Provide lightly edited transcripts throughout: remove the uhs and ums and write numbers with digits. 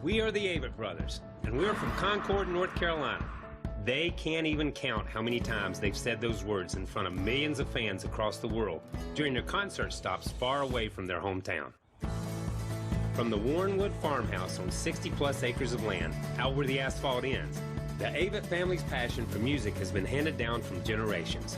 We are the Avett Brothers, and we're from Concord, North Carolina. They can't even count how many times they've said those words in front of millions of fans across the world during their concert stops far away from their hometown. From the Warrenwood farmhouse on 60-plus acres of land out where the asphalt ends, the Avett family's passion for music has been handed down from generations.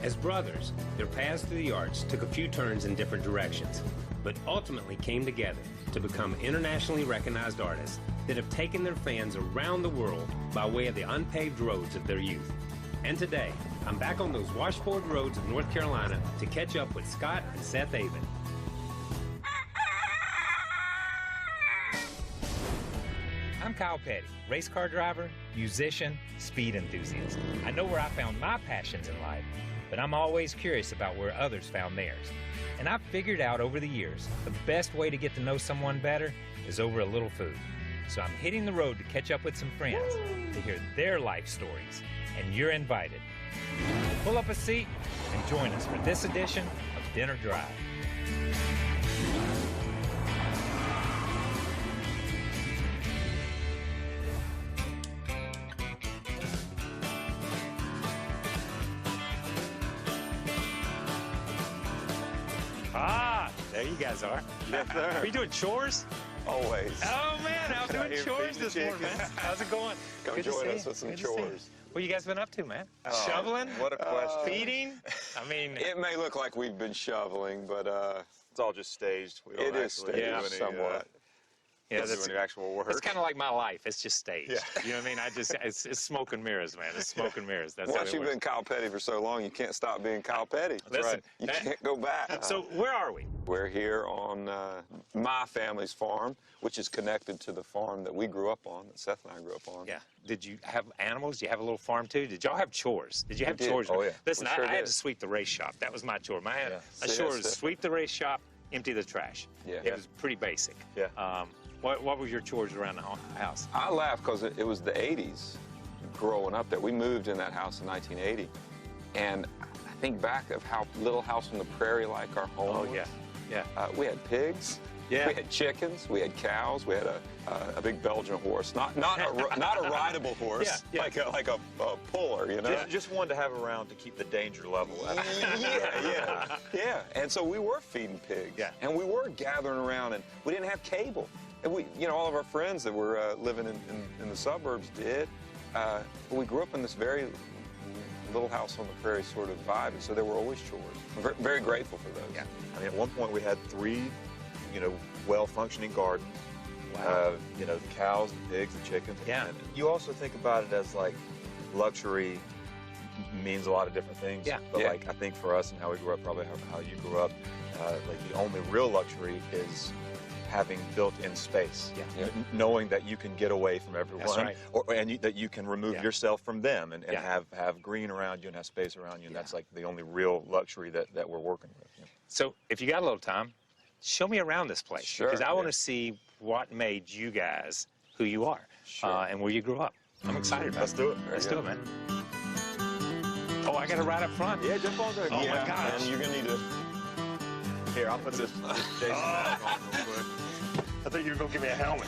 As brothers, their paths through the arts took a few turns in different directions, but ultimately came together to become internationally recognized artists that have taken their fans around the world by way of the unpaved roads of their youth. And today, I'm back on those washboard roads of North Carolina to catch up with Scott and Seth Avett. I'm Kyle Petty, race car driver, musician, speed enthusiast. I know where I found my passions in life, but I'm always curious about where others found theirs. And I've figured out over the years, the best way to get to know someone better is over a little food. So I'm hitting the road to catch up with some friends to hear their life stories, and you're invited. Pull up a seat and join us for this edition of Dinner Drive. Ah, there you guys are. Yes, sir. Are you doing chores? Always. Oh, man, I'm doing Here chores feeding the this morning, man. chickens. How's it going? Come Good to join see us you. with some Good to see you. chores. What you guys been up to, man? Oh, Shoveling? What a question. Feeding? I mean, It may look like we've been shoveling, but It's all just staged. We it don't is actually staged do any, somewhat. yeah, don't do any actual work. it's kind of like my life. It's just staged. Yeah. You know what I mean? It's smoke and mirrors, man. It's smoke and mirrors. That's how Once it you've works. been Kyle Petty for so long, you can't stop being Kyle Petty. Listen, You that- can't go back. So where are we? We're here on my family's farm, which is connected to the farm that we grew up on, that Seth and I grew up on. Yeah. Did you have animals? Did you have a little farm too? Did y'all have chores? Did you have did. chores? Oh, yeah. Listen, We sure I had did. to sweep the race shop. That was my chore. My See, chore that's was different. sweep the race shop, empty the trash. Yeah. It was pretty basic. Yeah. What were your chores around the house? I laugh because it was the 80s growing up there. We moved in that house in 1980. And I think back of how Little House on the Prairie like our home Oh, was. yeah. Yeah. We had pigs. Yeah. We had chickens. We had cows. We had a big Belgian horse. Not a rideable horse. Yeah, Like a puller, you know. Just one to have around to keep the danger level at. Yeah. And so we were feeding pigs. Yeah. And we were gathering around, and we didn't have cable. And we, all of our friends that were living in the suburbs did. But we grew up in this very Little House on the Prairie sort of vibe, and so there were always chores. I'm very, very grateful for those. Yeah. I mean, at one point we had 3, well-functioning gardens. Wow. The cows, the pigs, the chickens. Yeah. And you also think about it as like luxury means a lot of different things. Yeah. But Yeah. like I think for us and how we grew up, probably how you grew up, like the only real luxury is having built-in space. Yeah. Knowing that you can get away from everyone, That's right. that you can remove Yeah. yourself from them and Yeah. have green around you and have space around you, and Yeah. that's like the only real luxury that we're working with. So if you got a little time, show me around this place. Sure, Because I yeah. want to see what made you guys who you are Sure. and where you grew up. I'm excited about Let's it. do it. Let's Very do it, man. Oh, I got to ride up front. Yeah, jump on there. Oh, my gosh. And you're gonna need to. Here, I'll put this Jason mask on real quick. I thought you were going to give me a helmet.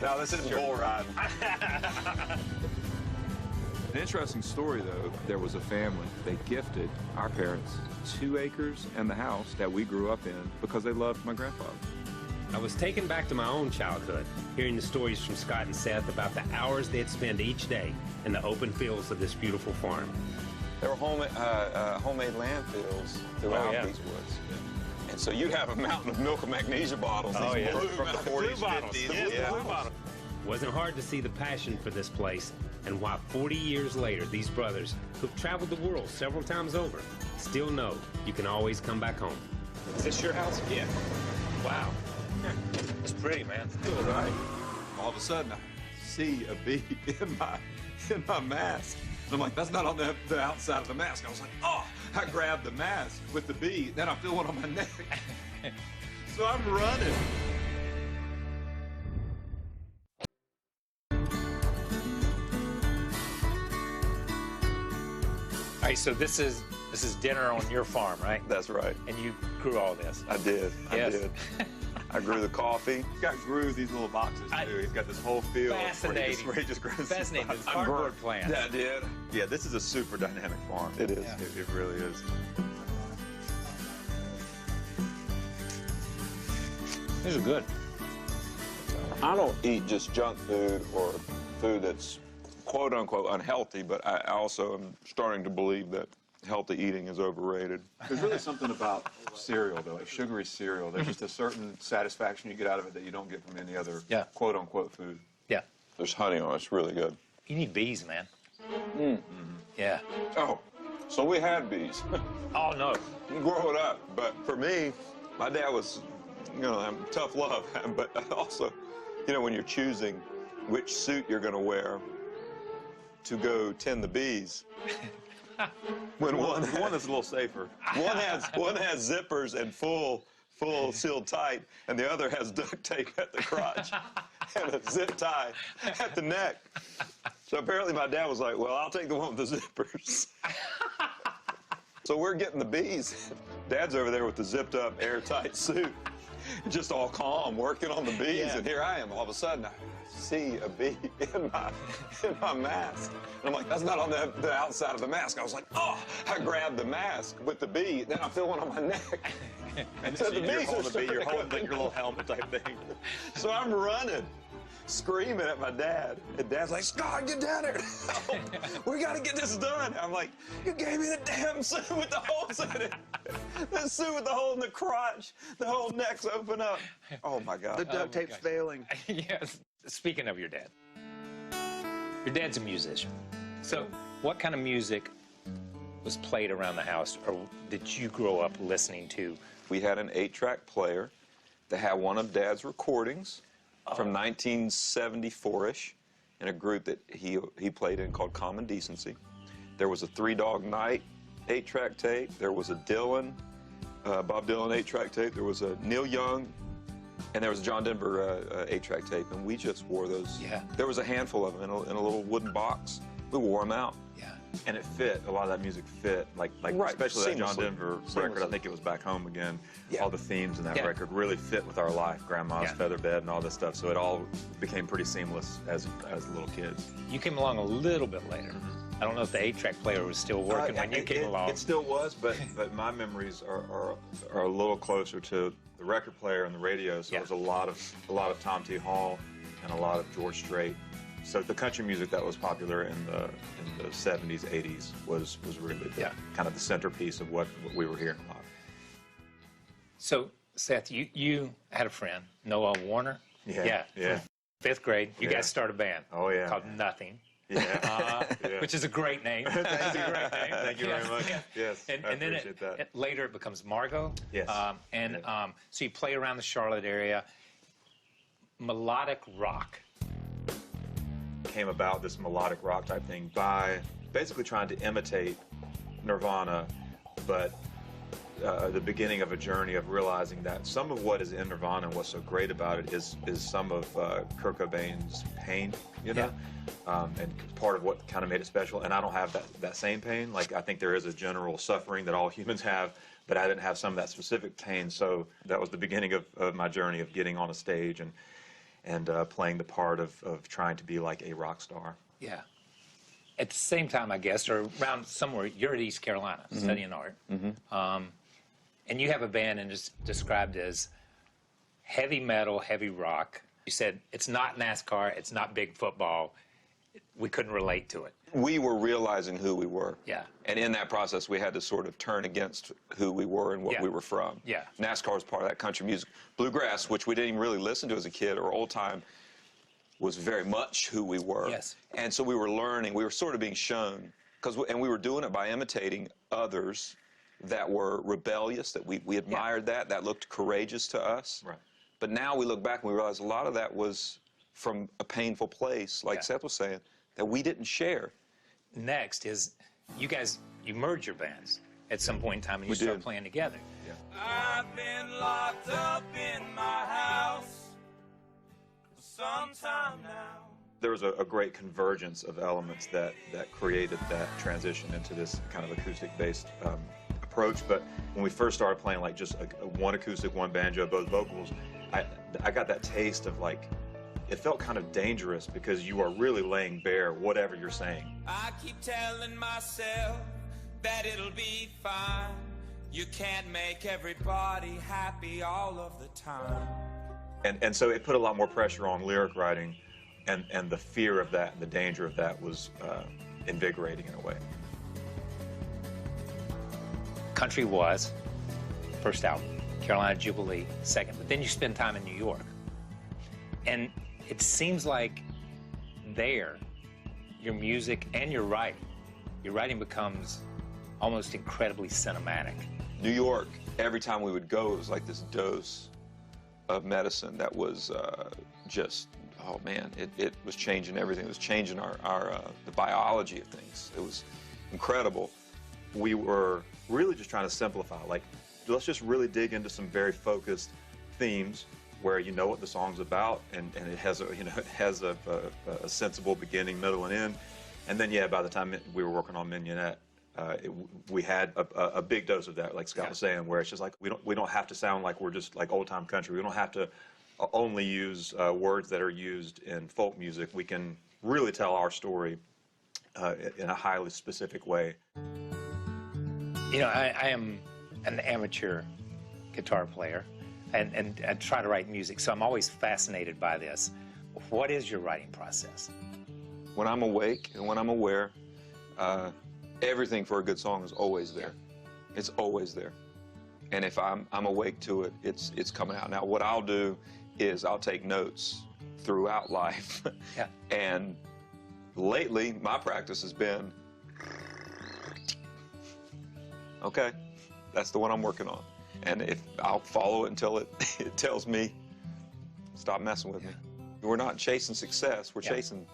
No, this isn't bull riding. An interesting story, though, there was a family. They gifted our parents 2 acres and the house that we grew up in because they loved my grandfather. I was taken back to my own childhood, hearing the stories from Scott and Seth about the hours they'd spend each day in the open fields of this beautiful farm. There were homemade landfills throughout yeah. these woods. And so you'd have a mountain of milk and magnesia bottles. Oh, these yeah. blue From the blue 40s, bottles. 50s, The yeah. blue bottles. It wasn't hard to see the passion for this place and why 40 years later, these brothers, who've traveled the world several times over, still know you can always come back home. Is this your house? Yeah. Wow. It's pretty, man. Good, right? All of a sudden, I see a bee in my mask. And I'm like, that's not on the outside of the mask. I was like, oh! I grabbed the mask with the bee. Then I feel one on my neck. So I'm running. All right, so this is dinner on your farm, right? That's right. And you grew all this. I did. Yes. I did. I grew the coffee. Scott grew these little boxes too. He's got this whole field Fascinating. where he just grows Fascinating. these It's cardboard plants. Yeah, I did. Yeah, this is a super dynamic farm. It is. Yeah. It really is. These are good. I don't eat just junk food or food that's quote unquote unhealthy, but I also am starting to believe that healthy eating is overrated. There's really something about cereal, though, like sugary cereal. There's just a certain satisfaction you get out of it that you don't get from any other quote unquote food. Yeah. There's honey on it. It's really good. You need bees, man. Mm. Yeah. Oh, so we had bees. Oh, no. Growing up, but for me, my dad was, you know, tough love, but also, you know, when you're choosing which suit you're going to wear to go tend the bees, when one that's a little safer. one has zippers and full sealed tight, and the other has duct tape at the crotch and a zip tie at the neck. So apparently my dad was like, well, I'll take the one with the zippers. So we're getting the bees. Dad's over there with the zipped up airtight suit, just all calm, working on the bees, Yeah. and here I am. All of a sudden, I see a bee in my mask. And I'm like, that's not on the outside of the mask. I was like, oh, I grabbed the mask with the bee, then I feel one on my neck. And So so the you're bees holding are the bee, you're starting holding like your little helmet type thing. So I'm running, screaming at my dad. And Dad's like, Scott, get down here. We got to get this done. I'm like, you gave me the damn suit with the holes in it. The suit with the hole in the crotch. The whole neck's open up. Oh, my God. The duct tape's gosh. failing. Yes. Speaking of your dad's a musician. So what kind of music was played around the house, or did you grow up listening to? We had an 8-track player that had one of Dad's recordings from 1974-ish in a group that he played in called Common Decency. There was a 3 Dog Night 8-track tape. There was a Bob Dylan 8-track tape. There was a Neil Young, and there was a John Denver 8-track tape, and we just wore those. Yeah. There was a handful of them in a little wooden box. We wore them out. Yeah. And it fit. A lot of that music fit. Like Right, especially that John seamlessly. Denver record. I think it was Back Home Again. Yeah. All the themes in that Yeah. record really fit with our life. Grandma's Yeah. feather bed and all this stuff. So it all became pretty seamless as little kids. You came along a little bit later. I don't know if the 8-track player was still working when you came along. It still was, but my memories are a little closer to the record player and the radio. So Yeah. it was a lot of Tom T. Hall and a lot of George Strait. So the country music that was popular in the 70s, 80s was really kind of the centerpiece of what we were hearing a lot. So, Seth, you had a friend, Noah Warner. Yeah. From 5th grade. You Yeah. guys started a band. Oh, yeah. Called Nothing. Yeah. Yeah. Which is a great name. It's a great name. Thank you very much. Yes, And I then appreciate that. later it becomes Margot. Yes. So you play around the Charlotte area. Melodic rock. Came about, this melodic rock type thing, by basically trying to imitate Nirvana, but the beginning of a journey of realizing that some of what is in Nirvana and what's so great about it is some of Kurt Cobain's pain, you know, and part of what kind of made it special. And I don't have that same pain. Like, I think there is a general suffering that all humans have, but I didn't have some of that specific pain. So that was the beginning of my journey of getting on a stage and playing the part of trying to be like a rock star. Yeah. At the same time, I guess, or around somewhere, you're at East Carolina studying art. And you have a band and it's described as heavy metal, heavy rock. You said it's not NASCAR, it's not big football. We couldn't relate to it. We were realizing who we were. Yeah. And in that process, we had to sort of turn against who we were and what Yeah. we were from. Yeah. NASCAR was part of that country music. Bluegrass, which we didn't even really listen to as a kid, or old time, was very much who we were. Yes. And so we were learning, we were sort of being shown, and we were doing it by imitating others that were rebellious, that we admired that looked courageous to us. Right. But now we look back and we realize a lot of that was from a painful place, like Seth was saying, that we didn't share. Next is you merge your bands at some point in time and you start playing together. I've been locked up in my house for some time now. There was a great convergence of elements that created that transition into this kind of acoustic-based approach. But when we first started playing like just one acoustic, one banjo, both vocals, I got that taste of like, it felt kind of dangerous because you are really laying bare whatever you're saying. I keep telling myself that it'll be fine. You can't make everybody happy all of the time. And so it put a lot more pressure on lyric writing, and the fear of that, the danger of that was invigorating in a way. Country was first album, Carolina Jubilee second, but then you spend time in New York. And it seems like there, your music and your writing becomes almost incredibly cinematic. New York, every time we would go, it was like this dose of medicine that was just, oh man, it was changing everything. It was changing the biology of things. It was incredible. We were really just trying to simplify, like, let's just really dig into some very focused themes where you know what the song's about, and it has a sensible beginning, middle, and end. And then, yeah, by the time we were working on Mignonette, we had a big dose of that, like Scott was saying, where it's just like we don't have to sound like we're just like old time country. We don't have to only use words that are used in folk music. We can really tell our story in a highly specific way. You know, I am an amateur guitar player, and I try to write music, so I'm always fascinated by this. What is your writing process? When I'm awake and when I'm aware, everything for a good song is always there. It's always there. And if I'm awake to it, it's coming out. Now, what I'll do is I'll take notes throughout life. Yeah. And lately, my practice has been, okay, that's the one I'm working on. And if I'll follow it until it tells me, stop messing with me. We're not chasing success. We're chasing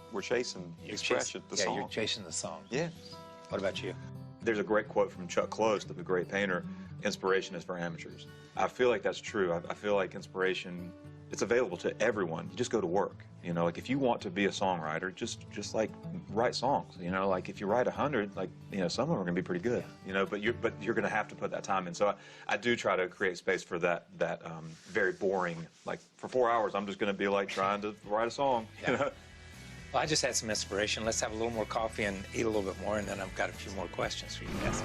expression, the song. You're chasing the song. Yeah. What about you? There's a great quote from Chuck Close, the great painter, inspiration is for amateurs. I feel like that's true. I feel like inspiration, it's available to everyone. You just go to work. You know, like if you want to be a songwriter, just like write songs. You know, like if you write 100, like, you know, some of them are gonna be pretty good. You know, but you're gonna have to put that time in. So I do try to create space for that very boring, like for 4 hours I'm just gonna be like trying to write a song. Yeah. You know? Well, I just had some inspiration. Let's have a little more coffee and eat a little bit more, and then I've got a few more questions for you guys.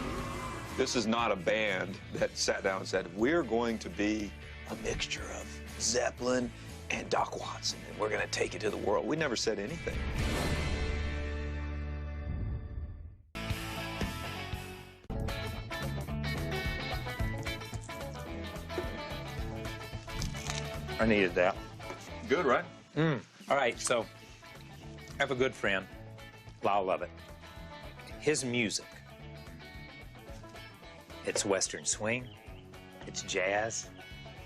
This is not a band that sat down and said, we're going to be a mixture of Zeppelin and Doc Watson, and we're going to take it to the world. We never said anything. I needed that. Good, right? All right, so I have a good friend, Lyle Lovett. His music, it's Western swing, it's jazz,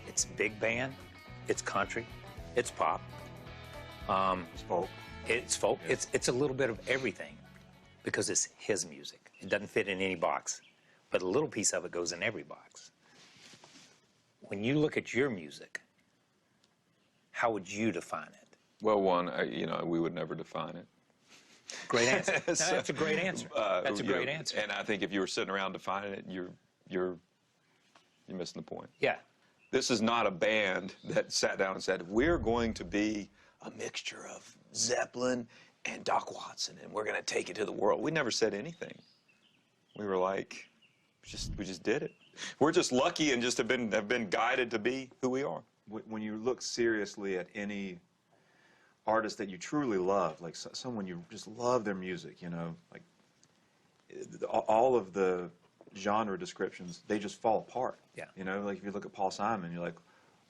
it's big band, it's country, it's pop. It's folk. It's folk. Yeah. It's a little bit of everything because it's his music. It doesn't fit in any box, but a little piece of it goes in every box. When you look at your music, how would you define it? Well, one, you know, we would never define it. Great answer. No, that's a great answer. That's a great answer. And I think if you were sitting around defining it, you're missing the point. Yeah. This is not a band that sat down and said, we're going to be a mixture of Zeppelin and Doc Watson, and we're going to take it to the world. We never said anything. We were like, we just did it. We're just lucky and just have been guided to be who we are. When you look seriously at any artist that you truly love, like someone you just love their music, you know, like all of the genre descriptions, they just fall apart. Yeah. You know, like if you look at Paul Simon, you're like,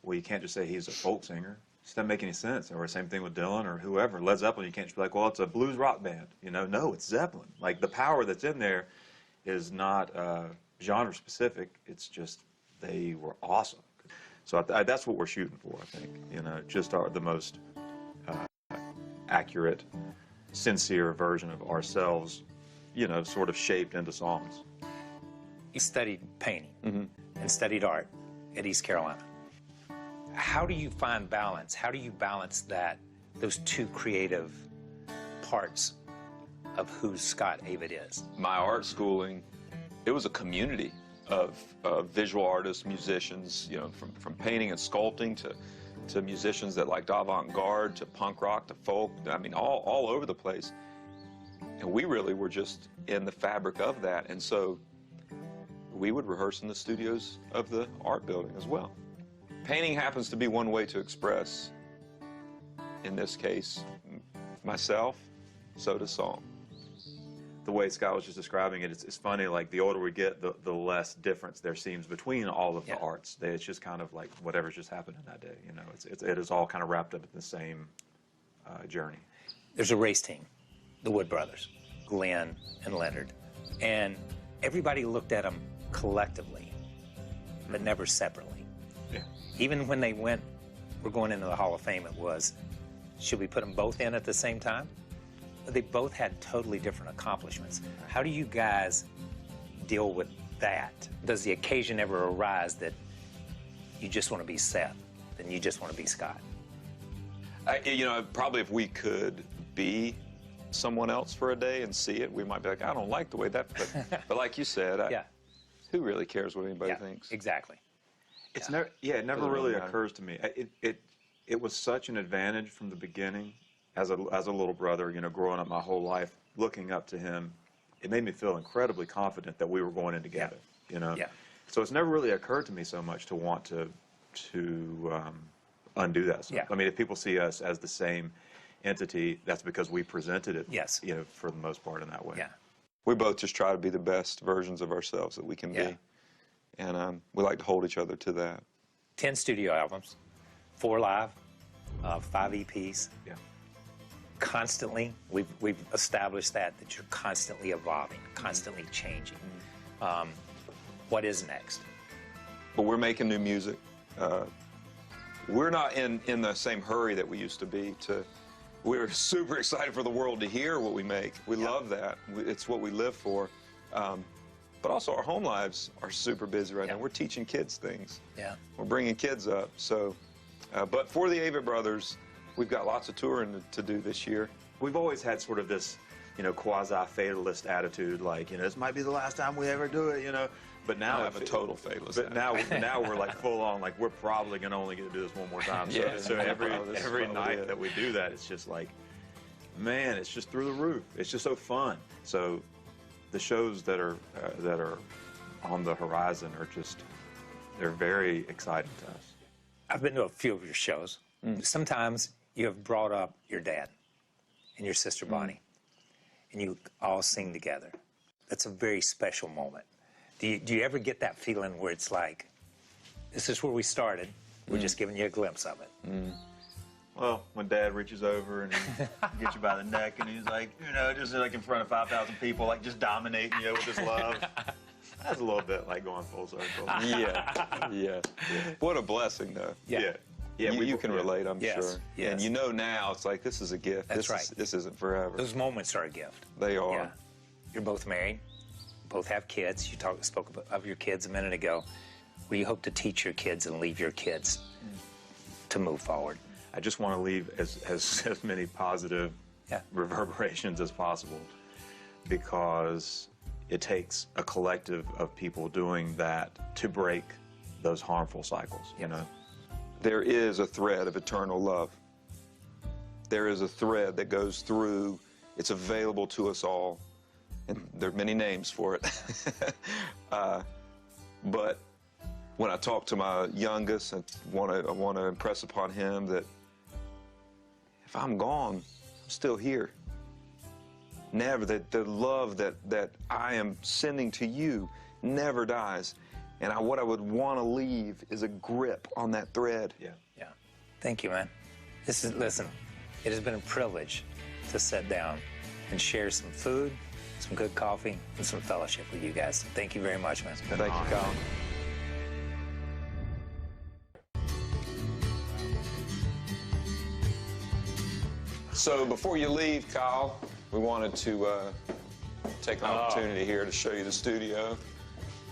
well, you can't just say he's a folk singer. It just doesn't make any sense. Or same thing with Dylan or whoever. Led Zeppelin, you can't just be like, well, it's a blues rock band. You know, no, it's Zeppelin. Like the power that's in there is not genre specific. It's just they were awesome. So that's what we're shooting for, I think. You know, just the most accurate, sincere version of ourselves, you know, sort of shaped into songs. You studied painting and studied art at East Carolina. How do you find balance? How do you balance those two creative parts of who Scott Avett is? My art schooling, it was a community of visual artists, musicians, you know, from painting and sculpting to musicians that liked avant-garde, to punk rock, to folk, I mean, all over the place. And we really were just in the fabric of that. And so we would rehearse in the studios of the art building as well. Painting happens to be one way to express, in this case, myself, so does song. The way Scott was just describing it, it's funny, like the older we get, the less difference there seems between all of the arts. It's just kind of like whatever's just happening that day, you know. It is all kind of wrapped up in the same journey. There's a race team, the Wood Brothers, Glenn and Leonard, and everybody looked at them collectively, but never separately. Yeah. Even when they were going into the Hall of Fame, it was, should we put them both in at the same time? They both had totally different accomplishments. How do you guys deal with that? Does the occasion ever arise that you just want to be Seth, and you just want to be Scott? You know, probably if we could be someone else for a day and see it, we might be like, I don't like the way that, but like you said, who really cares what anybody thinks? Exactly. It's never, it never really occurs to me. It was such an advantage from the beginning. As a little brother, you know, growing up my whole life, looking up to him, it made me feel incredibly confident that we were going in together, you know? Yeah. So it's never really occurred to me so much to want to undo that stuff. Yeah. I mean, if people see us as the same entity, that's because we presented it, you know, for the most part in that way. Yeah. We both just try to be the best versions of ourselves that we can be. And we like to hold each other to that. 10 studio albums, 4 live, 5 EPs. Yeah. Constantly, we've established that you're constantly evolving, constantly changing. What is next? But we're making new music. We're not in the same hurry that we used to be. We're super excited for the world to hear what we make. We love that. It's what we live for. But also our home lives are super busy right now. We're teaching kids things. Yeah. We're bringing kids up. So, but for the Avett Brothers, we've got lots of touring to do this year. We've always had sort of this, you know, quasi-fatalist attitude, like, you know, this might be the last time we ever do it, you know. But now I have a total fatalist. But now we're like full on, like we're probably gonna only get to do this one more time. So, so every night that we do that, it's just like, man, it's just through the roof. It's just so fun. So the shows that are on the horizon are they're very exciting to us. I've been to a few of your shows. Sometimes you have brought up your dad and your sister Bonnie, and you all sing together. That's a very special moment. Do you ever get that feeling where it's like, this is where we started, we're just giving you a glimpse of it? Well, when Dad reaches over and he gets you by the neck and he's like, you know, just like in front of 5,000 people, like just dominating you with his love. That's a little bit like going full circle. Yeah. What a blessing, though. Yeah. You can relate, I'm sure. Yes. And you know now, it's like, this is a gift. That's right. This isn't forever. Those moments are a gift. They are. Yeah. You're both married, both have kids. You spoke of your kids a minute ago. What do you hope to teach your kids and leave your kids to move forward? I just want to leave as many positive reverberations as possible, because it takes a collective of people doing that to break those harmful cycles, you know? There is a thread of eternal love. There is a thread that goes through. It's available to us all. And there are many names for it. But when I talk to my youngest, I want to impress upon him that if I'm gone, I'm still here. Never, that the love that I am sending to you never dies. And what I would want to leave is a grip on that thread. Yeah. Thank you, man. Listen, it has been a privilege to sit down and share some food, some good coffee, and some fellowship with you guys. Thank you very much, man. Thank you, Colin. So before you leave, Kyle, we wanted to take an opportunity here to show you the studio.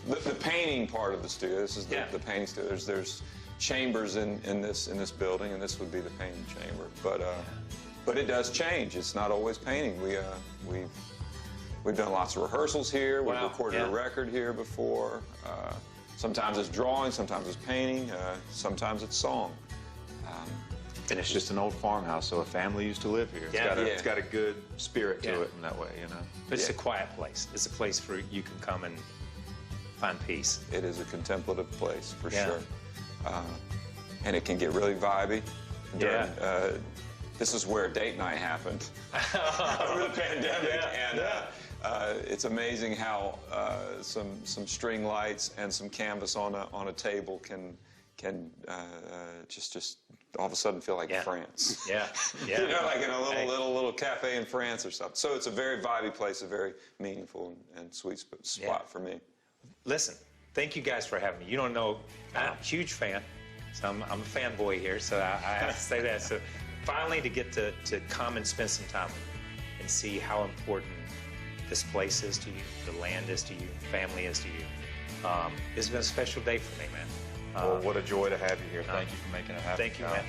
The painting part of the studio. This is the painting studio. There's chambers in this building, and this would be the painting chamber. But it does change. It's not always painting. We've done lots of rehearsals here. We've recorded a record here before. Sometimes it's drawing, sometimes it's painting, sometimes it's song. And it's just an old farmhouse, so a family used to live here. It's got a good spirit to it in that way, you know. But it's a quiet place. It's a place where you can come and find peace. It is a contemplative place for Yeah. sure, and it can get really vibey. During, this is where date night happened over the pandemic, and it's amazing how some string lights and some canvas on a table can just all of a sudden feel like France. Yeah. You know, like in a little cafe in France or something. So it's a very vibey place, a very meaningful and sweet spot for me. Listen, thank you guys for having me. You don't know, I'm a huge fan. So I'm a fanboy here, so I have to say that. So finally to get to come and spend some time and see how important this place is to you, the land is to you, family is to you. It's been a special day for me, man. Well, what a joy to have you here. Thank you for making it happen. Thank you, man.